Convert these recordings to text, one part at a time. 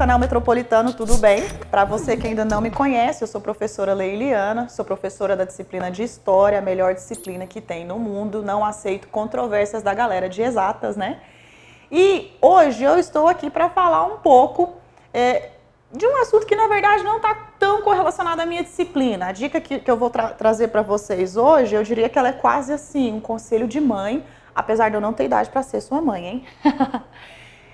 canal Metropolitano, tudo bem? Para você que ainda não me conhece, eu sou professora Leiliana, sou professora da disciplina de História, a melhor disciplina que tem no mundo, não aceito controvérsias da galera de exatas, né? E hoje eu estou aqui para falar um pouco de um assunto que na verdade não está tão correlacionado à minha disciplina. A dica que eu vou trazer para vocês hoje, eu diria que ela é quase assim, um conselho de mãe, apesar de eu não ter idade para ser sua mãe, hein?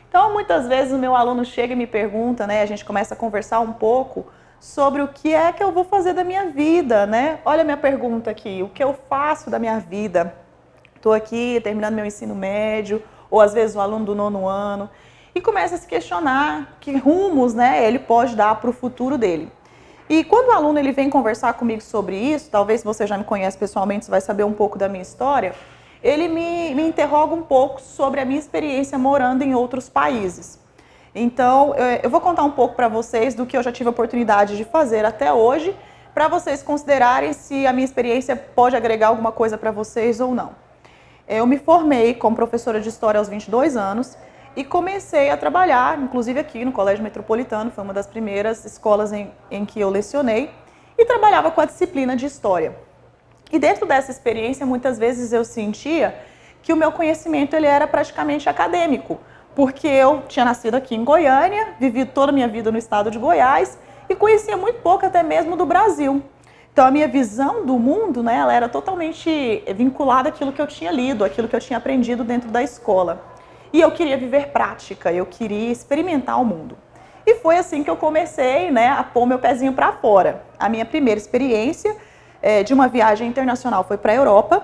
Então, muitas vezes o meu aluno chega e me pergunta, né, a gente começa a conversar um pouco sobre o que é que eu vou fazer da minha vida, né? Olha a minha pergunta aqui, o que eu faço da minha vida? Estou aqui terminando meu ensino médio, ou às vezes o aluno do 9º ano, e começa a se questionar que rumos, né, ele pode dar para o futuro dele. E quando o aluno ele vem conversar comigo sobre isso, talvez se você já me conhece pessoalmente, você vai saber um pouco da minha história, ele me interroga um pouco sobre a minha experiência morando em outros países. Então, eu vou contar um pouco para vocês do que eu já tive a oportunidade de fazer até hoje, para vocês considerarem se a minha experiência pode agregar alguma coisa para vocês ou não. Eu me formei como professora de História aos 22 anos e comecei a trabalhar, inclusive aqui no Colégio Metropolitano, foi uma das primeiras escolas em que eu lecionei, e trabalhava com a disciplina de História. E dentro dessa experiência, muitas vezes eu sentia que o meu conhecimento ele era praticamente acadêmico, porque eu tinha nascido aqui em Goiânia, vivi toda a minha vida no estado de Goiás e conhecia muito pouco até mesmo do Brasil. Então a minha visão do mundo, né, ela era totalmente vinculada àquilo que eu tinha lido, àquilo que eu tinha aprendido dentro da escola. E eu queria viver prática, eu queria experimentar o mundo. E foi assim que eu comecei, né, a pôr meu pezinho para fora. A minha primeira experiência de uma viagem internacional foi para a Europa,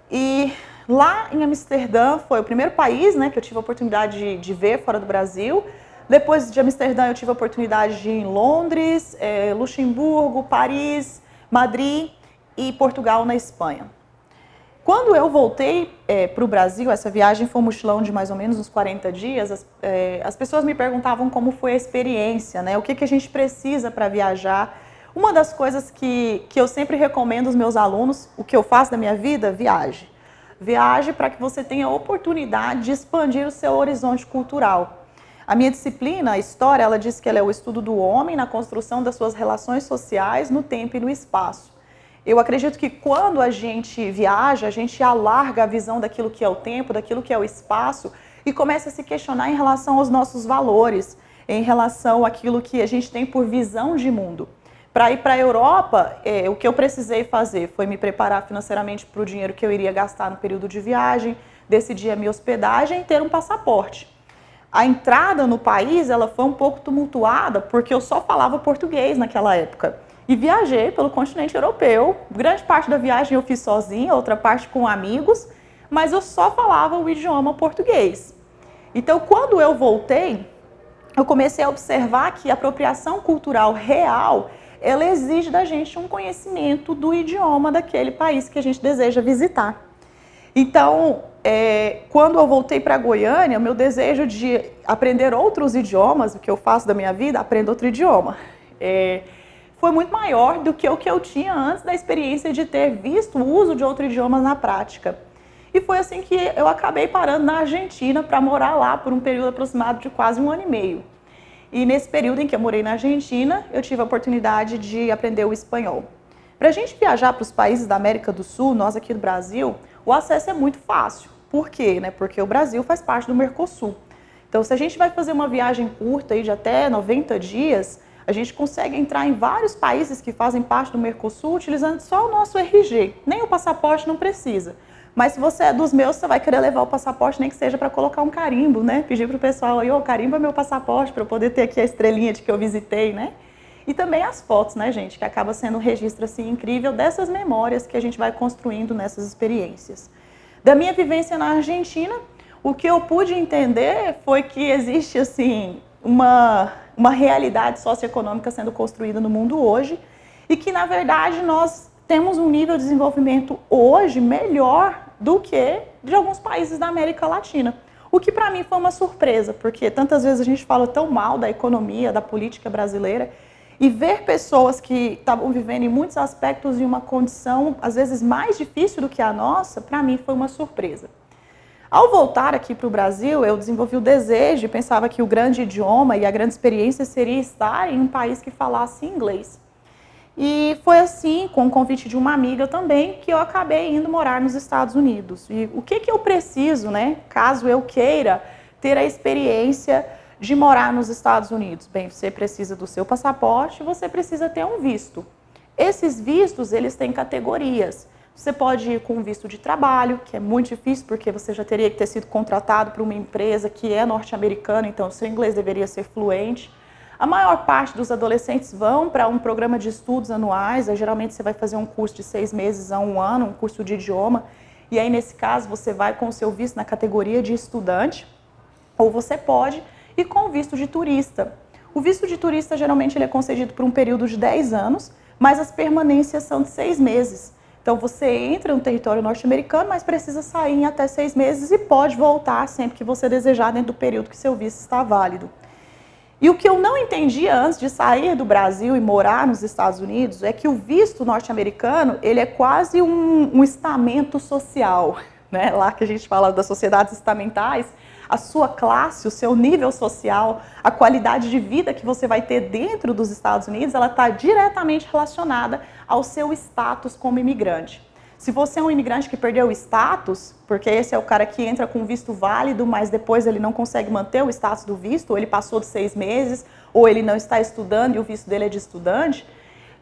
e lá em Amsterdã foi o primeiro país, né, que eu tive a oportunidade de ver fora do Brasil. Depois de Amsterdã eu tive a oportunidade de ir em Londres, Luxemburgo, Paris, Madrid e Portugal na Espanha. Quando eu voltei para o Brasil, essa viagem foi um mochilão de mais ou menos uns 40 dias, as pessoas me perguntavam como foi a experiência, né, o que a gente precisa para viajar. Uma das coisas que eu sempre recomendo aos meus alunos, o que eu faço da minha vida, viaje. Viaje para que você tenha a oportunidade de expandir o seu horizonte cultural. A minha disciplina, a História, ela diz que ela é o estudo do homem na construção das suas relações sociais no tempo e no espaço. Eu acredito que quando a gente viaja, a gente alarga a visão daquilo que é o tempo, daquilo que é o espaço e começa a se questionar em relação aos nossos valores, em relação àquilo que a gente tem por visão de mundo. Para ir para a Europa, o que eu precisei fazer foi me preparar financeiramente para o dinheiro que eu iria gastar no período de viagem, decidir a minha hospedagem e ter um passaporte. A entrada no país ela foi um pouco tumultuada porque eu só falava português naquela época. E viajei pelo continente europeu, grande parte da viagem eu fiz sozinha, outra parte com amigos, mas eu só falava o idioma português. Então, quando eu voltei, eu comecei a observar que a apropriação cultural real ela exige da gente um conhecimento do idioma daquele país que a gente deseja visitar. Então, quando eu voltei para Goiânia, o meu desejo de aprender outros idiomas, o que eu faço da minha vida, aprendo outro idioma, foi muito maior do que o que eu tinha antes da experiência de ter visto o uso de outro idioma na prática. E foi assim que eu acabei parando na Argentina para morar lá por um período aproximado de quase 1 ano e meio. E nesse período em que eu morei na Argentina, eu tive a oportunidade de aprender o espanhol. Para a gente viajar para os países da América do Sul, nós aqui do Brasil, o acesso é muito fácil. Por quê? Porque o Brasil faz parte do Mercosul. Então, se a gente vai fazer uma viagem curta aí de até 90 dias, a gente consegue entrar em vários países que fazem parte do Mercosul utilizando só o nosso RG. Nem o passaporte não precisa. Mas se você é dos meus, você vai querer levar o passaporte, nem que seja para colocar um carimbo, né? Pedir para o pessoal aí, carimba meu passaporte para eu poder ter aqui a estrelinha de que eu visitei, né? E também as fotos, né, gente? Que acaba sendo um registro, assim, incrível dessas memórias que a gente vai construindo nessas experiências. Da minha vivência na Argentina, o que eu pude entender foi que existe, assim, uma realidade socioeconômica sendo construída no mundo hoje e que, na verdade, nós temos um nível de desenvolvimento hoje melhor do que de alguns países da América Latina. O que para mim foi uma surpresa, porque tantas vezes a gente fala tão mal da economia, da política brasileira, e ver pessoas que estavam vivendo em muitos aspectos em uma condição, às vezes, mais difícil do que a nossa, para mim foi uma surpresa. Ao voltar aqui para o Brasil, eu desenvolvi o desejo e pensava que o grande idioma e a grande experiência seria estar em um país que falasse inglês. E foi assim, com o convite de uma amiga também, que eu acabei indo morar nos Estados Unidos. E o que eu preciso, né, caso eu queira ter a experiência de morar nos Estados Unidos? Bem, você precisa do seu passaporte, você precisa ter um visto. Esses vistos, eles têm categorias. Você pode ir com visto de trabalho, que é muito difícil, porque você já teria que ter sido contratado por uma empresa que é norte-americana, então o seu inglês deveria ser fluente. A maior parte dos adolescentes vão para um programa de estudos anuais, geralmente você vai fazer um curso de 6 meses a 1 ano, um curso de idioma, e aí nesse caso você vai com o seu visto na categoria de estudante, ou você pode ir com o visto de turista. O visto de turista geralmente ele é concedido por um período de 10 anos, mas as permanências são de 6 meses. Então você entra no território norte-americano, mas precisa sair em até 6 meses e pode voltar sempre que você desejar dentro do período que seu visto está válido. E o que eu não entendia antes de sair do Brasil e morar nos Estados Unidos é que o visto norte-americano ele é quase um estamento social, né? Lá que a gente fala das sociedades estamentais, a sua classe, o seu nível social, a qualidade de vida que você vai ter dentro dos Estados Unidos, ela está diretamente relacionada ao seu status como imigrante. Se você é um imigrante que perdeu o status, porque esse é o cara que entra com visto válido, mas depois ele não consegue manter o status do visto, ou ele passou de 6 meses, ou ele não está estudando e o visto dele é de estudante,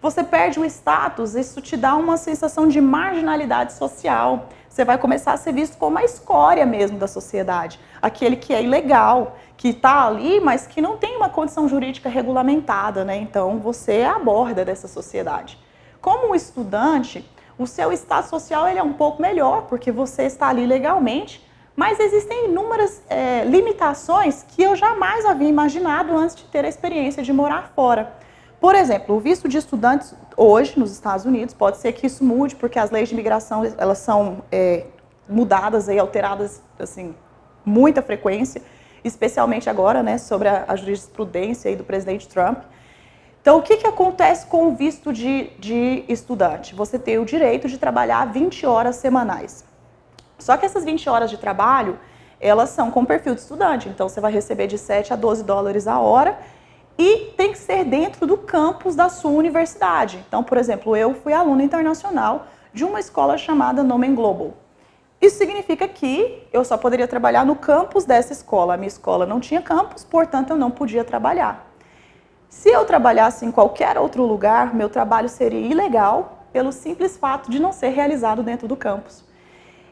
você perde o status, isso te dá uma sensação de marginalidade social. Você vai começar a ser visto como uma escória mesmo da sociedade. Aquele que é ilegal, que está ali, mas que não tem uma condição jurídica regulamentada, né? Então, você é a borda dessa sociedade. Como um estudante, o seu status social ele é um pouco melhor, porque você está ali legalmente, mas existem inúmeras limitações que eu jamais havia imaginado antes de ter a experiência de morar fora. Por exemplo, o visto de estudantes hoje nos Estados Unidos, pode ser que isso mude, porque as leis de imigração elas são mudadas e alteradas assim, muita frequência, especialmente agora, né, sobre a jurisprudência aí do presidente Trump. Então, o que acontece com o visto de estudante? Você tem o direito de trabalhar 20 horas semanais. Só que essas 20 horas de trabalho, elas são com perfil de estudante, então você vai receber de 7 a 12 dólares a hora, e tem que ser dentro do campus da sua universidade. Então, por exemplo, eu fui aluna internacional de uma escola chamada Nomen Global. Isso significa que eu só poderia trabalhar no campus dessa escola. A minha escola não tinha campus, portanto eu não podia trabalhar. Se eu trabalhasse em qualquer outro lugar, meu trabalho seria ilegal pelo simples fato de não ser realizado dentro do campus.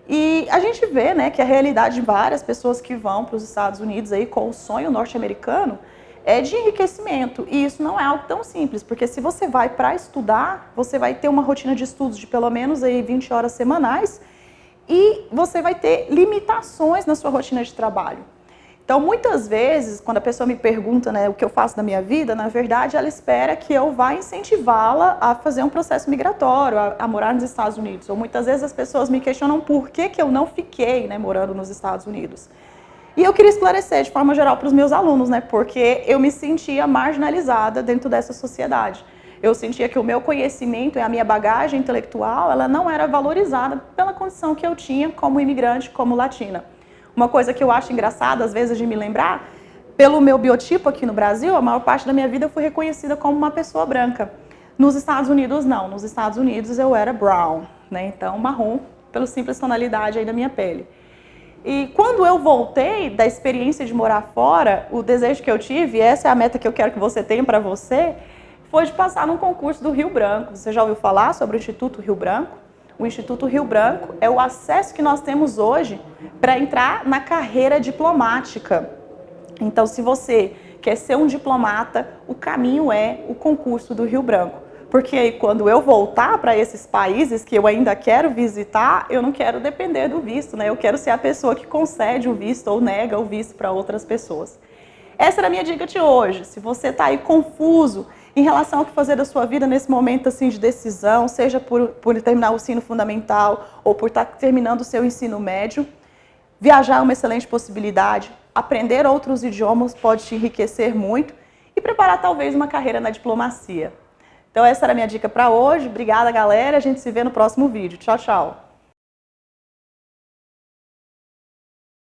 E a gente vê, né, que a realidade de várias pessoas que vão para os Estados Unidos aí com o sonho norte-americano é de enriquecimento, e isso não é algo tão simples, porque se você vai para estudar, você vai ter uma rotina de estudos de pelo menos aí 20 horas semanais, e você vai ter limitações na sua rotina de trabalho. Então, muitas vezes, quando a pessoa me pergunta, né, o que eu faço na minha vida, na verdade, ela espera que eu vá incentivá-la a fazer um processo migratório, a morar nos Estados Unidos. Ou muitas vezes as pessoas me questionam por que eu não fiquei, né, morando nos Estados Unidos. E eu queria esclarecer de forma geral para os meus alunos, né, porque eu me sentia marginalizada dentro dessa sociedade. Eu sentia que o meu conhecimento e a minha bagagem intelectual, ela não era valorizada pela condição que eu tinha como imigrante, como latina. Uma coisa que eu acho engraçada, às vezes, de me lembrar, pelo meu biotipo aqui no Brasil, a maior parte da minha vida eu fui reconhecida como uma pessoa branca. Nos Estados Unidos, não. Nos Estados Unidos eu era brown, né, então marrom, pela simples tonalidade aí da minha pele. E quando eu voltei da experiência de morar fora, o desejo que eu tive, e essa é a meta que eu quero que você tenha para você, foi de passar num concurso do Rio Branco. Você já ouviu falar sobre o Instituto Rio Branco? O Instituto Rio Branco é o acesso que nós temos hoje para entrar na carreira diplomática. Então, se você quer ser um diplomata, o caminho é o concurso do Rio Branco. Porque aí, quando eu voltar para esses países que eu ainda quero visitar, eu não quero depender do visto, né? Eu quero ser a pessoa que concede o visto ou nega o visto para outras pessoas. Essa era a minha dica de hoje. Se você está aí confuso em relação ao que fazer da sua vida nesse momento assim, de decisão, seja por terminar o ensino fundamental ou por estar terminando o seu ensino médio, viajar é uma excelente possibilidade. Aprender outros idiomas pode te enriquecer muito e preparar talvez uma carreira na diplomacia. Então essa era a minha dica para hoje. Obrigada, galera. A gente se vê no próximo vídeo. Tchau, tchau.